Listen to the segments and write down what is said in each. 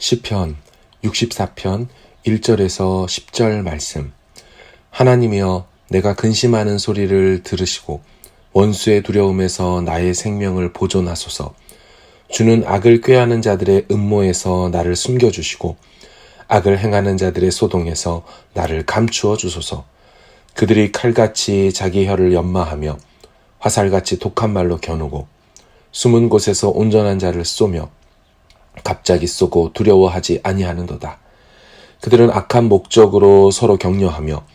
시편 64편 1절에서 10절 말씀. 하나님이여, 내가 근심하는 소리를 들으시고 원수의 두려움에서 나의 생명을 보존하소서. 주는 악을 꾀하는 자들의 음모에서 나를 숨겨주시고 악을 행하는 자들의 소동에서 나를 감추어 주소서. 그들이 칼같이 자기 혀를 연마하며 화살같이 독한 말로 겨누고 숨은 곳에서 온전한 자를 쏘며 갑자기 쏘고 두려워하지 아니하는도다. 그들은 악한 목적으로 서로 격려하며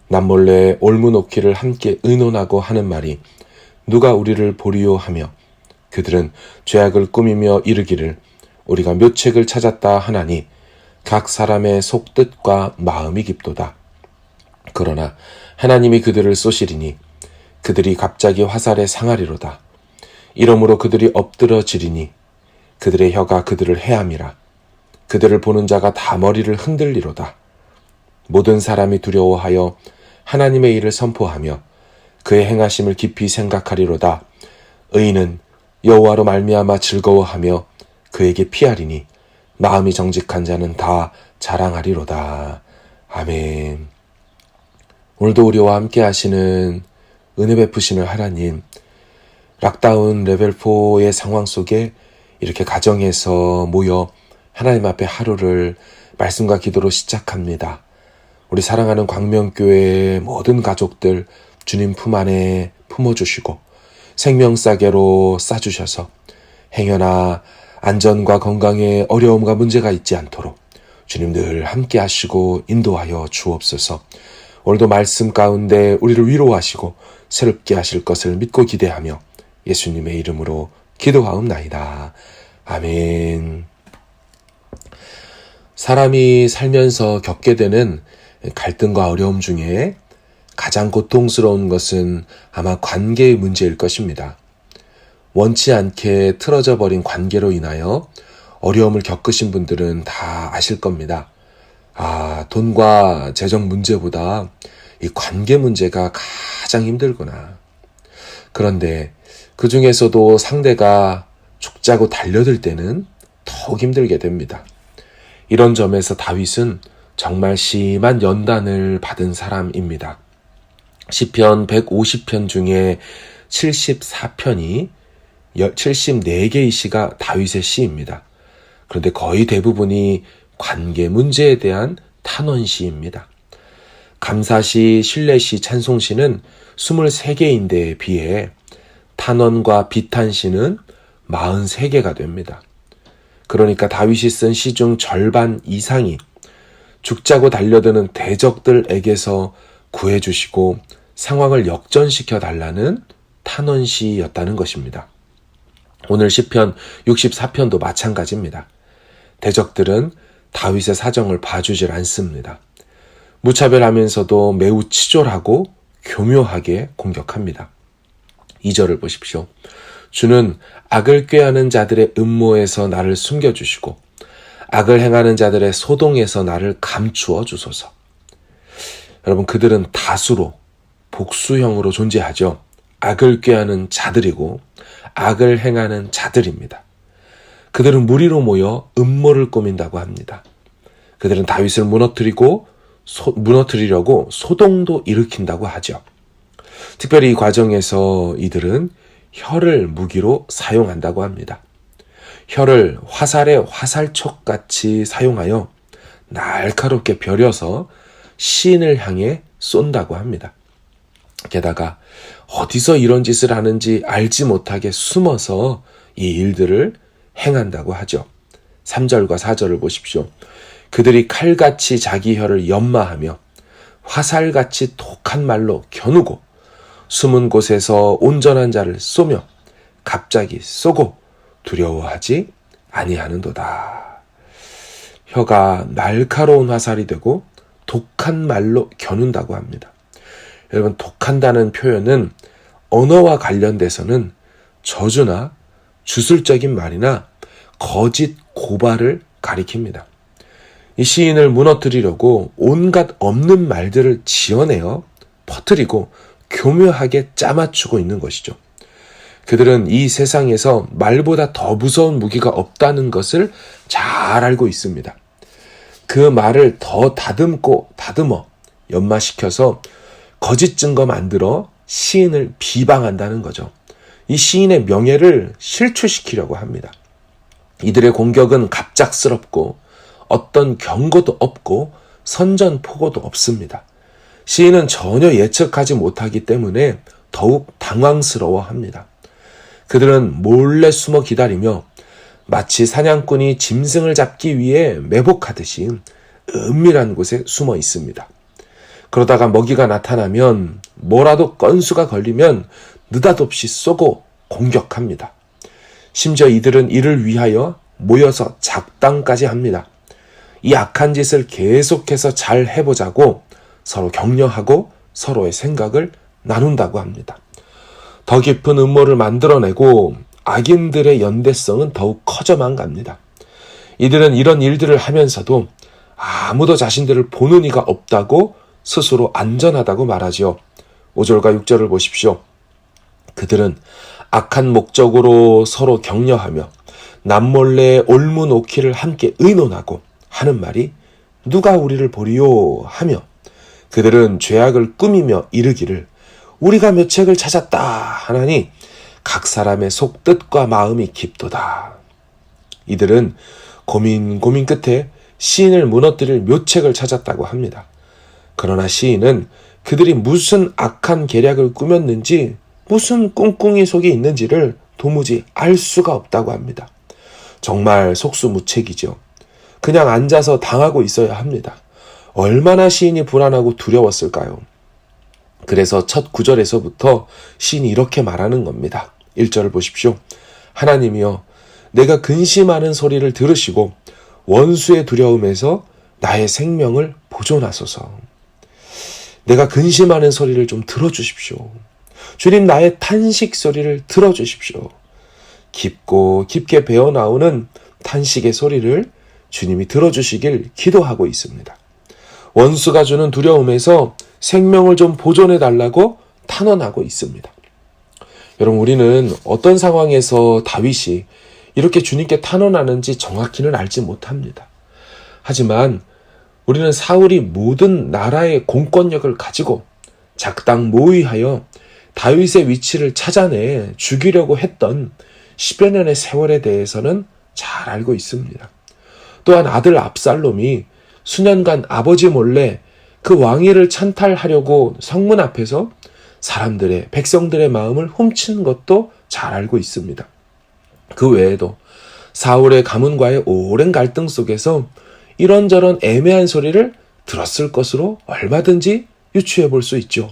남몰래 올무놓기를 함께 의논하고 하는 말이 누가 우리를 보리요 하며 그들은 죄악을 꾸미며 이르기를 우리가 묘책을 찾았다 하나니 각 사람의 속뜻과 마음이 깊도다. 그러나 하나님이 그들을 쏘시리니 그들이 갑자기 화살에 상하리로다. 이러므로 그들이 엎드러지리니 그들의 혀가 그들을 해함이라. 그들을 보는 자가 다 머리를 흔들리로다. 모든 사람이 두려워하여 하나님의 일을 선포하며 그의 행하심을 깊이 생각하리로다. 의인은 여호와로 말미암아 즐거워하며 그에게 피하리니 마음이 정직한 자는 다 자랑하리로다. 아멘. 오늘도 우리와 함께 하시는 은혜 베푸시는 하나님, 락다운 레벨 4의 상황 속에 이렇게 가정에서 모여 하나님 앞에 하루를 말씀과 기도로 시작합니다. 우리 사랑하는 광명교회의 모든 가족들 주님 품 안에 품어주시고 생명싸개로 싸주셔서 행여나 안전과 건강에 어려움과 문제가 있지 않도록 주님 늘 함께 하시고 인도하여 주옵소서. 오늘도 말씀 가운데 우리를 위로하시고 새롭게 하실 것을 믿고 기대하며 예수님의 이름으로 기도하옵나이다. 아멘. 사람이 살면서 겪게 되는 갈등과 어려움 중에 가장 고통스러운 것은 아마 관계의 문제일 것입니다. 원치 않게 틀어져 버린 관계로 인하여 어려움을 겪으신 분들은 다 아실 겁니다. 돈과 재정 문제보다 이 관계 문제가 가장 힘들구나. 그런데 그 중에서도 상대가 죽자고 달려들 때는 더욱 힘들게 됩니다. 이런 점에서 다윗은 정말 심한 연단을 받은 사람입니다. 시편 150편 중에 74편이 74개의 시가 다윗의 시입니다. 그런데 거의 대부분이 관계 문제에 대한 탄원시입니다. 감사시, 신뢰시, 찬송시는 23개인데에 비해 탄원과 비탄시는 43개가 됩니다. 그러니까 다윗이 쓴 시 중 절반 이상이 죽자고 달려드는 대적들에게서 구해주시고 상황을 역전시켜 달라는 탄원시였다는 것입니다. 오늘 시편 64편도 마찬가지입니다. 대적들은 다윗의 사정을 봐주질 않습니다. 무차별하면서도 매우 치졸하고 교묘하게 공격합니다. 2절을 보십시오. 주는 악을 꾀하는 자들의 음모에서 나를 숨겨주시고 악을 행하는 자들의 소동에서 나를 감추어 주소서. 여러분, 그들은 다수로 복수형으로 존재하죠. 악을 꾀하는 자들이고 악을 행하는 자들입니다. 그들은 무리로 모여 음모를 꾸민다고 합니다. 그들은 다윗을 무너뜨리려고 소동도 일으킨다고 하죠. 특별히 이 과정에서 이들은 혀를 무기로 사용한다고 합니다. 혀를 화살의 화살촉같이 사용하여 날카롭게 벼려서 시인을 향해 쏜다고 합니다. 게다가 어디서 이런 짓을 하는지 알지 못하게 숨어서 이 일들을 행한다고 하죠. 3절과 4절을 보십시오. 그들이 칼같이 자기 혀를 연마하며 화살같이 독한 말로 겨누고 숨은 곳에서 온전한 자를 쏘며 갑자기 쏘고 두려워하지 아니하는도다. 혀가 날카로운 화살이 되고 독한 말로 겨눈다고 합니다. 여러분, 독한다는 표현은 언어와 관련돼서는 저주나 주술적인 말이나 거짓 고발을 가리킵니다. 이 시인을 무너뜨리려고 온갖 없는 말들을 지어내어 퍼뜨리고 교묘하게 짜맞추고 있는 것이죠. 그들은 이 세상에서 말보다 더 무서운 무기가 없다는 것을 잘 알고 있습니다. 그 말을 더 다듬어 연마시켜서 거짓 증거 만들어 시인을 비방한다는 거죠. 이 시인의 명예를 실추시키려고 합니다. 이들의 공격은 갑작스럽고 어떤 경고도 없고 선전포고도 없습니다. 시인은 전혀 예측하지 못하기 때문에 더욱 당황스러워합니다. 그들은 몰래 숨어 기다리며 마치 사냥꾼이 짐승을 잡기 위해 매복하듯이 은밀한 곳에 숨어 있습니다. 그러다가 먹이가 나타나면 뭐라도 건수가 걸리면 느닷없이 쏘고 공격합니다. 심지어 이들은 이를 위하여 모여서 작당까지 합니다. 이 악한 짓을 계속해서 잘 해보자고 서로 격려하고 서로의 생각을 나눈다고 합니다. 더 깊은 음모를 만들어내고 악인들의 연대성은 더욱 커져만 갑니다. 이들은 이런 일들을 하면서도 아무도 자신들을 보는 이가 없다고 스스로 안전하다고 말하지요. 5절과 6절을 보십시오. 그들은 악한 목적으로 서로 격려하며 남몰래 올무놓기를 함께 의논하고 하는 말이 누가 우리를 보리요 하며 그들은 죄악을 꾸미며 이르기를 우리가 묘책을 찾았다 하나니 각 사람의 속뜻과 마음이 깊도다. 이들은 고민 끝에 시인을 무너뜨릴 묘책을 찾았다고 합니다. 그러나 시인은 그들이 무슨 악한 계략을 꾸몄는지 무슨 꿍꿍이 속에 있는지를 도무지 알 수가 없다고 합니다. 정말 속수무책이죠. 그냥 앉아서 당하고 있어야 합니다. 얼마나 시인이 불안하고 두려웠을까요? 그래서 첫 구절에서부터 시인이 이렇게 말하는 겁니다. 1절을 보십시오. 하나님이여 내가 근심하는 소리를 들으시고 원수의 두려움에서 나의 생명을 보존하소서. 내가 근심하는 소리를 좀 들어주십시오. 주님 나의 탄식 소리를 들어주십시오. 깊고 깊게 배어나오는 탄식의 소리를 주님이 들어주시길 기도하고 있습니다. 원수가 주는 두려움에서 생명을 좀 보존해달라고 탄원하고 있습니다. 여러분 우리는 어떤 상황에서 다윗이 이렇게 주님께 탄원하는지 정확히는 알지 못합니다. 하지만 우리는 사울이 모든 나라의 공권력을 가지고 작당 모의하여 다윗의 위치를 찾아내 죽이려고 했던 10여 년의 세월에 대해서는 잘 알고 있습니다. 또한 아들 압살롬이 수년간 아버지 몰래 그 왕위를 찬탈하려고 성문 앞에서 백성들의 마음을 훔친 것도 잘 알고 있습니다. 그 외에도 사울의 가문과의 오랜 갈등 속에서 이런저런 애매한 소리를 들었을 것으로 얼마든지 유추해 볼 수 있죠.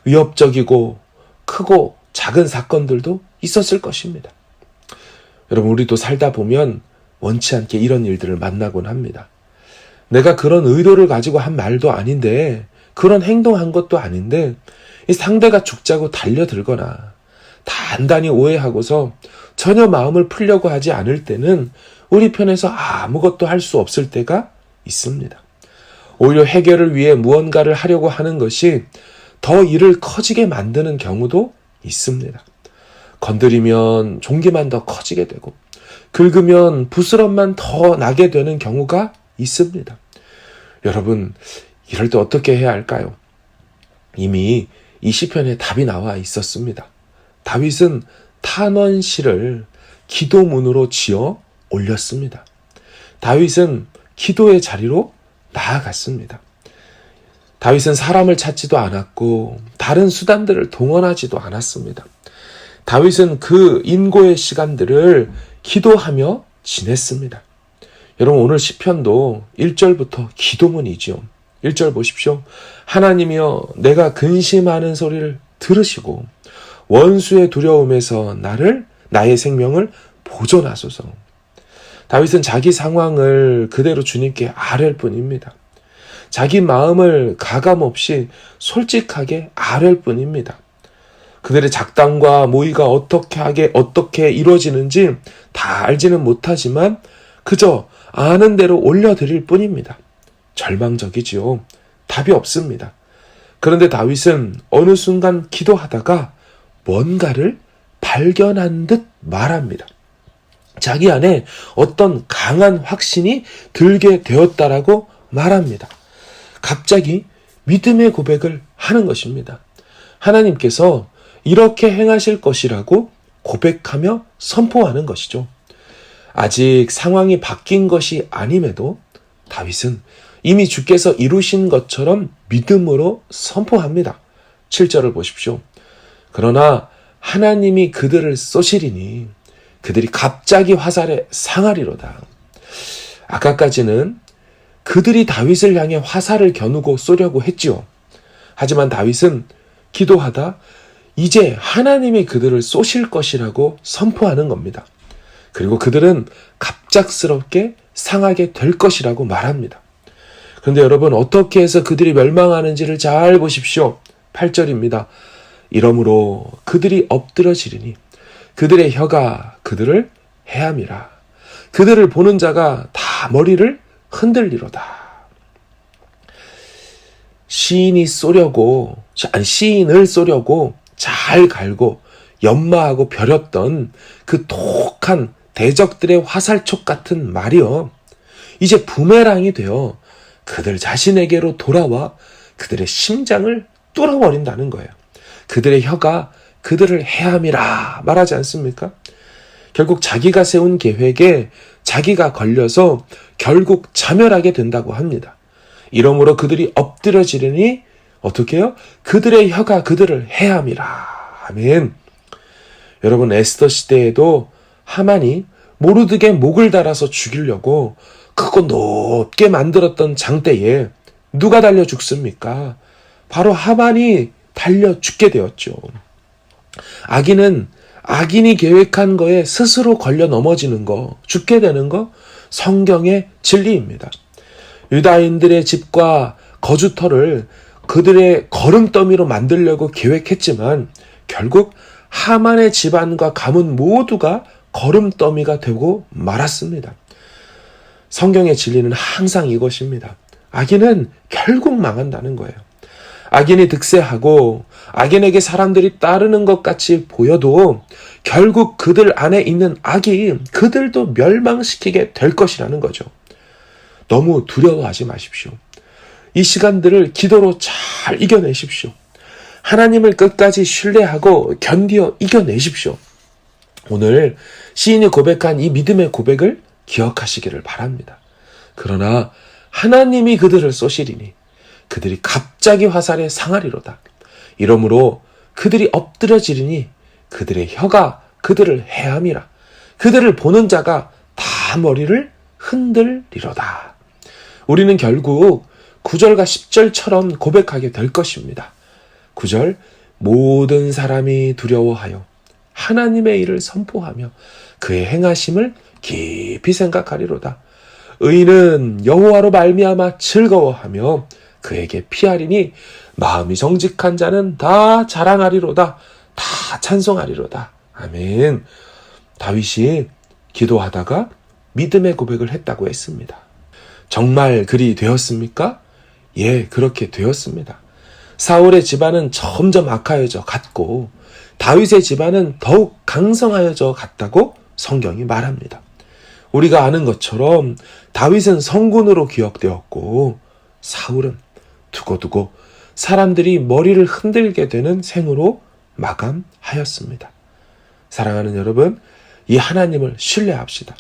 위협적이고 크고 작은 사건들도 있었을 것입니다. 여러분 우리도 살다 보면 원치 않게 이런 일들을 만나곤 합니다. 내가 그런 의도를 가지고 한 말도 아닌데 그런 행동한 것도 아닌데 이 상대가 죽자고 달려들거나 단단히 오해하고서 전혀 마음을 풀려고 하지 않을 때는 우리 편에서 아무것도 할 수 없을 때가 있습니다. 오히려 해결을 위해 무언가를 하려고 하는 것이 더 일을 커지게 만드는 경우도 있습니다. 건드리면 종기만 더 커지게 되고 긁으면 부스럼만 더 나게 되는 경우가 있습니다. 여러분 이럴 때 어떻게 해야 할까요? 이미 이 시편에 답이 나와 있었습니다. 다윗은 탄원시를 기도문으로 지어 올렸습니다. 다윗은 기도의 자리로 나아갔습니다. 다윗은 사람을 찾지도 않았고 다른 수단들을 동원하지도 않았습니다. 다윗은 그 인고의 시간들을 기도하며 지냈습니다. 여러분 오늘 시편도 1절부터 기도문이죠. 1절 보십시오. 하나님이여 내가 근심하는 소리를 들으시고 원수의 두려움에서 나의 생명을 보존하소서. 다윗은 자기 상황을 그대로 주님께 아뢰을 뿐입니다. 자기 마음을 가감없이 솔직하게 아뢰을 뿐입니다. 그들의 작당과 모의가 어떻게 이루어지는지 다 알지는 못하지만 그저 아는 대로 올려드릴 뿐입니다. 절망적이지요. 답이 없습니다. 그런데 다윗은 어느 순간 기도하다가 뭔가를 발견한 듯 말합니다. 자기 안에 어떤 강한 확신이 들게 되었다라고 말합니다. 갑자기 믿음의 고백을 하는 것입니다. 하나님께서 이렇게 행하실 것이라고 고백하며 선포하는 것이죠. 아직 상황이 바뀐 것이 아님에도 다윗은 이미 주께서 이루신 것처럼 믿음으로 선포합니다. 7절을 보십시오. 그러나 하나님이 그들을 쏘시리니 그들이 갑자기 화살에 상하리로다. 아까까지는 그들이 다윗을 향해 화살을 겨누고 쏘려고 했지요. 하지만 다윗은 기도하다 이제 하나님이 그들을 쏘실 것이라고 선포하는 겁니다. 그리고 그들은 갑작스럽게 상하게 될 것이라고 말합니다. 그런데 여러분, 어떻게 해서 그들이 멸망하는지를 잘 보십시오. 8절입니다. 이러므로 그들이 엎드러지리니 그들의 혀가 그들을 해함이라. 그들을 보는 자가 다 머리를 흔들리로다. 시인을 쏘려고 잘 갈고 연마하고 벼렸던 그 독한 대적들의 화살촉 같은 말이요, 이제 부메랑이 되어 그들 자신에게로 돌아와 그들의 심장을 뚫어버린다는 거예요. 그들의 혀가 그들을 해함이라 말하지 않습니까? 결국 자기가 세운 계획에 자기가 걸려서 결국 자멸하게 된다고 합니다. 이러므로 그들이 엎드려지려니 어떻게 해요? 그들의 혀가 그들을 해함이라. 아멘. 여러분, 에스더 시대에도 하만이 모르드게 목을 달아서 죽이려고 크고 높게 만들었던 장대에 누가 달려 죽습니까? 바로 하만이 달려 죽게 되었죠. 악인이 계획한 거에 스스로 걸려 넘어지는 거, 죽게 되는 거, 성경의 진리입니다. 유다인들의 집과 거주터를 그들의 걸음더미로 만들려고 계획했지만 결국 하만의 집안과 가문 모두가 걸음더미가 되고 말았습니다. 성경의 진리는 항상 이것입니다. 악인은 결국 망한다는 거예요. 악인이 득세하고 악인에게 사람들이 따르는 것 같이 보여도 결국 그들 안에 있는 악이 그들도 멸망시키게 될 것이라는 거죠. 너무 두려워하지 마십시오. 이 시간들을 기도로 잘 이겨내십시오. 하나님을 끝까지 신뢰하고 견디어 이겨내십시오. 오늘 시인이 고백한 이 믿음의 고백을 기억하시기를 바랍니다. 그러나 하나님이 그들을 쏘시리니 그들이 갑자기 화살에 상하리로다. 이러므로 그들이 엎드려지리니 그들의 혀가 그들을 해함이라. 그들을 보는 자가 다 머리를 흔들리로다. 우리는 결국 9절과 10절처럼 고백하게 될 것입니다. 9절, 모든 사람이 두려워하여 하나님의 일을 선포하며 그의 행하심을 깊이 생각하리로다. 의인은 여호와로 말미암아 즐거워하며 그에게 피하리니 마음이 정직한 자는 다 자랑하리로다. 다 찬송하리로다. 아멘. 다윗이 기도하다가 믿음의 고백을 했다고 했습니다. 정말 그리 되었습니까? 예, 그렇게 되었습니다. 사울의 집안은 점점 악하여져 갔고 다윗의 집안은 더욱 강성하여져 갔다고 성경이 말합니다. 우리가 아는 것처럼 다윗은 성군으로 기억되었고 사울은 두고두고 사람들이 머리를 흔들게 되는 생으로 마감하였습니다. 사랑하는 여러분, 이 하나님을 신뢰합시다.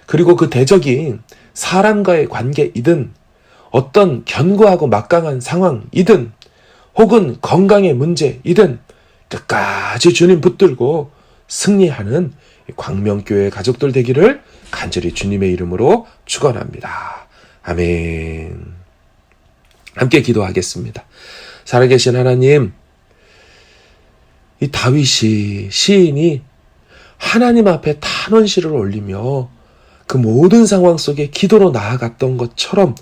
그리고 그 대적이 사람과의 관계이든 어떤 견고하고 막강한 상황이든 혹은 건강의 문제이든 끝까지 주님 붙들고 승리하는 광명교회 가족들 되기를 간절히 주님의 이름으로 축원합니다. 아멘. 함께 기도하겠습니다. 살아계신 하나님, 이 다윗이 시인이 하나님 앞에 탄원시를 올리며 그 모든 상황 속에 기도로 나아갔던 것처럼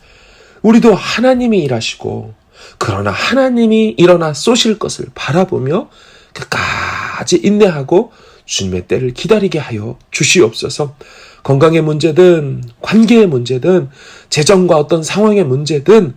우리도 하나님이 일하시고 그러나 하나님이 일어나 쏘실 것을 바라보며 끝까지 인내하고 주님의 때를 기다리게 하여 주시옵소서. 건강의 문제든 관계의 문제든 재정과 어떤 상황의 문제든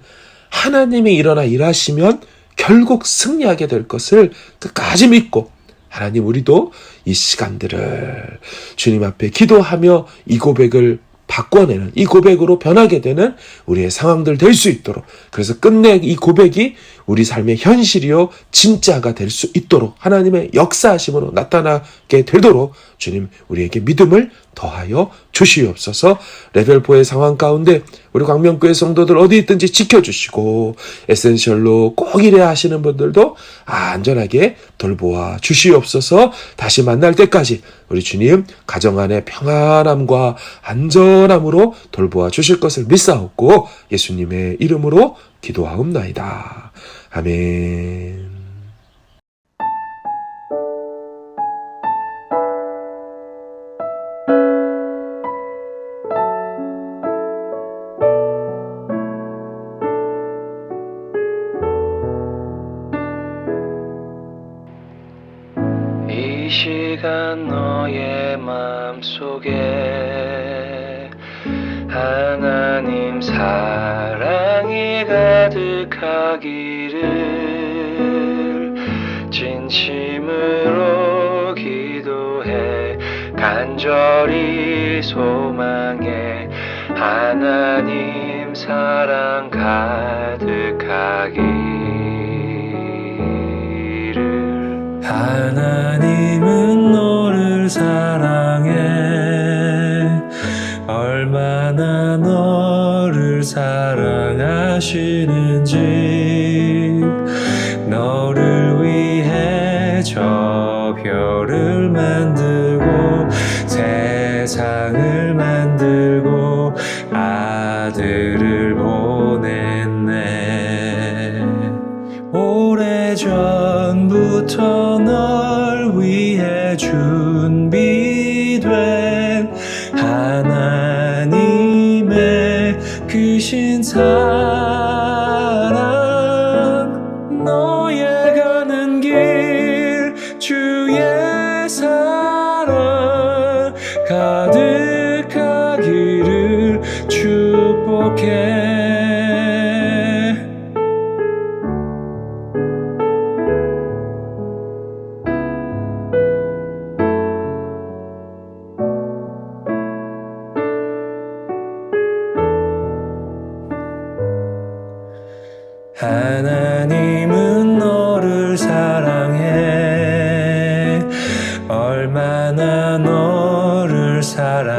하나님이 일어나 일하시면 결국 승리하게 될 것을 끝까지 믿고 하나님, 우리도 이 시간들을 주님 앞에 기도하며 이 고백을 바꿔내는, 이 고백으로 변하게 되는 우리의 상황들 될 수 있도록, 그래서 끝내 이 고백이 우리 삶의 현실이요 진짜가 될 수 있도록 하나님의 역사하심으로 나타나게 되도록 주님 우리에게 믿음을 더하여 주시옵소서. 레벨4의 상황 가운데 우리 광명교회 성도들 어디 있든지 지켜주시고, 에센셜로 꼭 일해야 하시는 분들도 안전하게 돌보아 주시옵소서. 다시 만날 때까지 우리 주님 가정 안에 평안함과 안전함으로 돌보아 주실 것을 믿사옵고 예수님의 이름으로 기도하옵나이다. 아멘. 이 시간 너의 마음속에 하나님 사랑이 가득하기를 진심으로 기도해 간절히 소망해 하나님 사랑 가득하기를. 하나님은 너를 사랑해 얼마나 너를 사랑하시는지 너를 위해 저 별을 만들고 세상을 만들고 아들을 보냈네. 오래전부터 널 위해 준비된 하나님의 크신 사랑 너의 가는 길 주의 사랑 가득하기를 축복해. 하나님은 너를 사랑해 얼마나 너를 사랑하시는지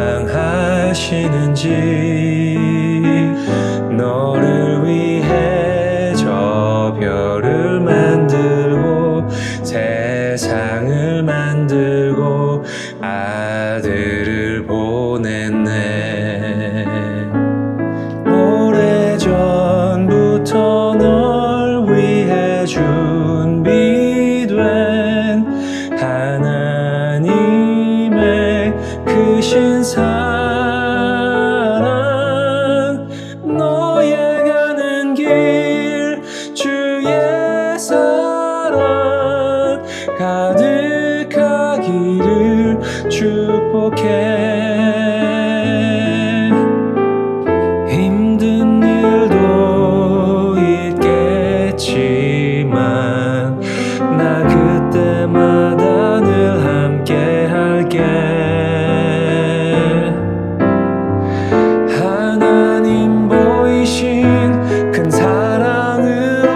너를 위해 저 별을 만들고 세상을 만들고 아들을 보냈네. 오래전부터 널 위해 준비된 하나님의 크신 사랑 너의 가는 길 주의 사랑 가득하기를 축복해. 힘든 일도 있겠지만 나 그때마다 늘 함께 할게. 하나님 보이신 큰 사랑으로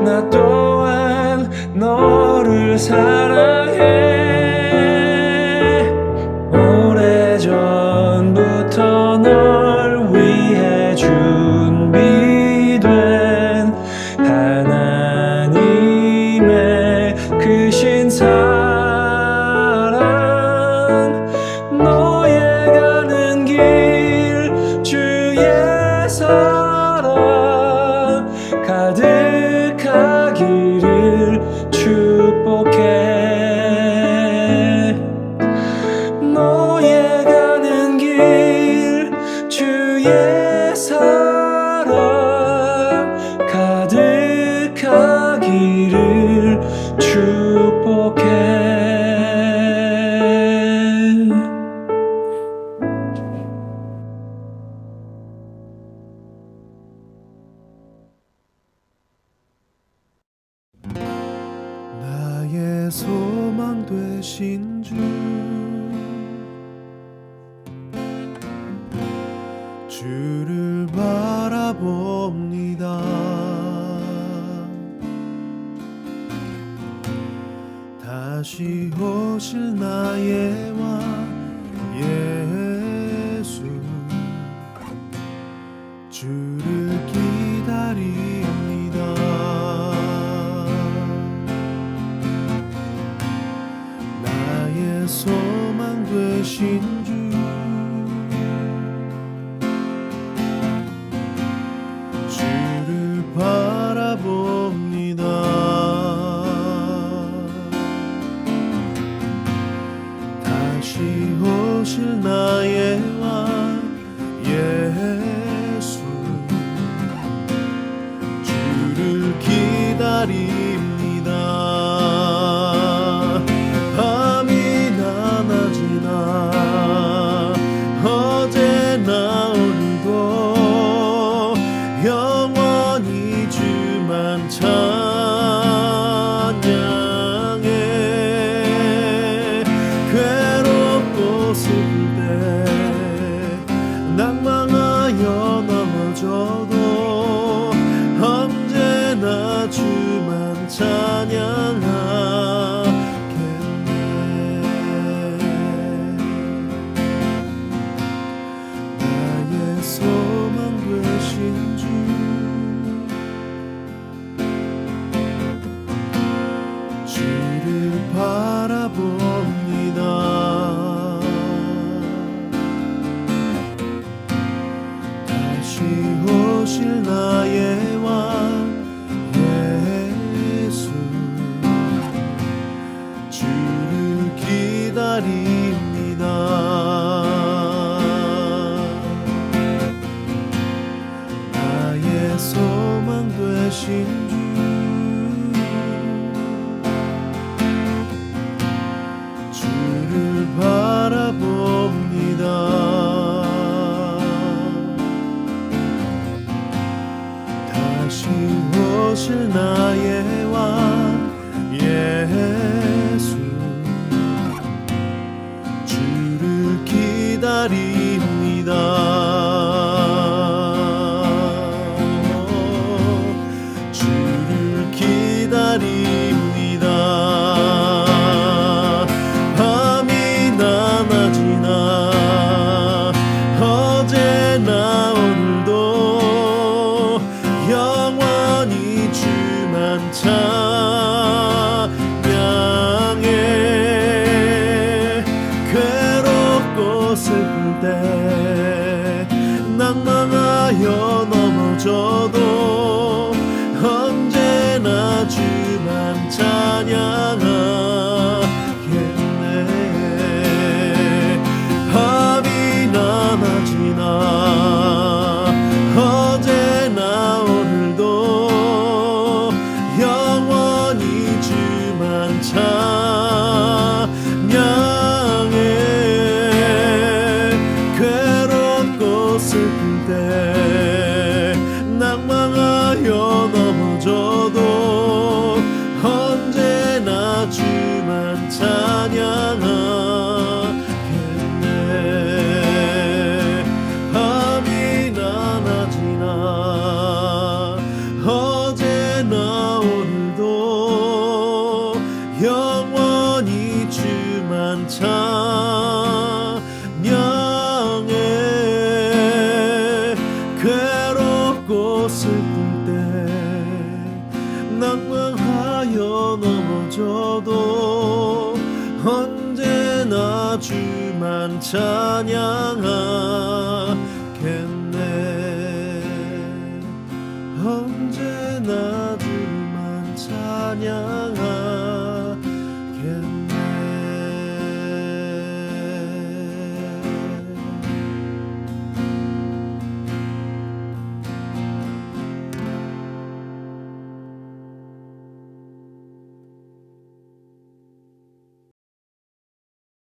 나 또한 너를 사랑해. 오래전부터 널 위해 준비된 하나님의 크신 사랑 너의 가는 길 주의 사랑 가득하기를 축복해. 너의 가는 길 주의 사랑 가득하기를 축복해. 나의 소망 되신 주 주를 바라봅니다. 다시 오실 나의 왕 예수 주를 기다립니다. 나의 소망 되신 주 주를 바라봅니다. 다시 오실 나의 왕 예수 주를 기다립니다. 밤이나 낮이나 어제나 오늘도 영원히 주만 찬양해. 괴롭고 슬플 때 낭망하여 넘어져도 언제나 주만 찬양하겠네. 나의 소망 되신 주 주를 바라봅니다. 다시 오실 나의 왕 예수 주를 기다립니다. 나의 소망 되신 주 주를 바라봅니다. 다시 오실 나의 왕 예수 주를 기다립니다. 주를 기다립니다. 밤이나 낮이나 어제나 오늘도 영원히 주만 찬양해. 괴롭고 슬플 때 낭망하여 넘어져도 언제나 주만 찬양하겠네. 밤이나 낮이나 어제나 오늘도 영원히 주만 찬양해. 괴롭고 슬플 때 낭망하여 넘어져도 언제나 주만 찬양하겠네. 밤이나 낮이나 어제나 오늘도 영원히 주만 찬양해. 괴롭고 슬플 때 낭망하여 넘어져도 언제나 주만 찬양하겠네. 언제나 주만 찬양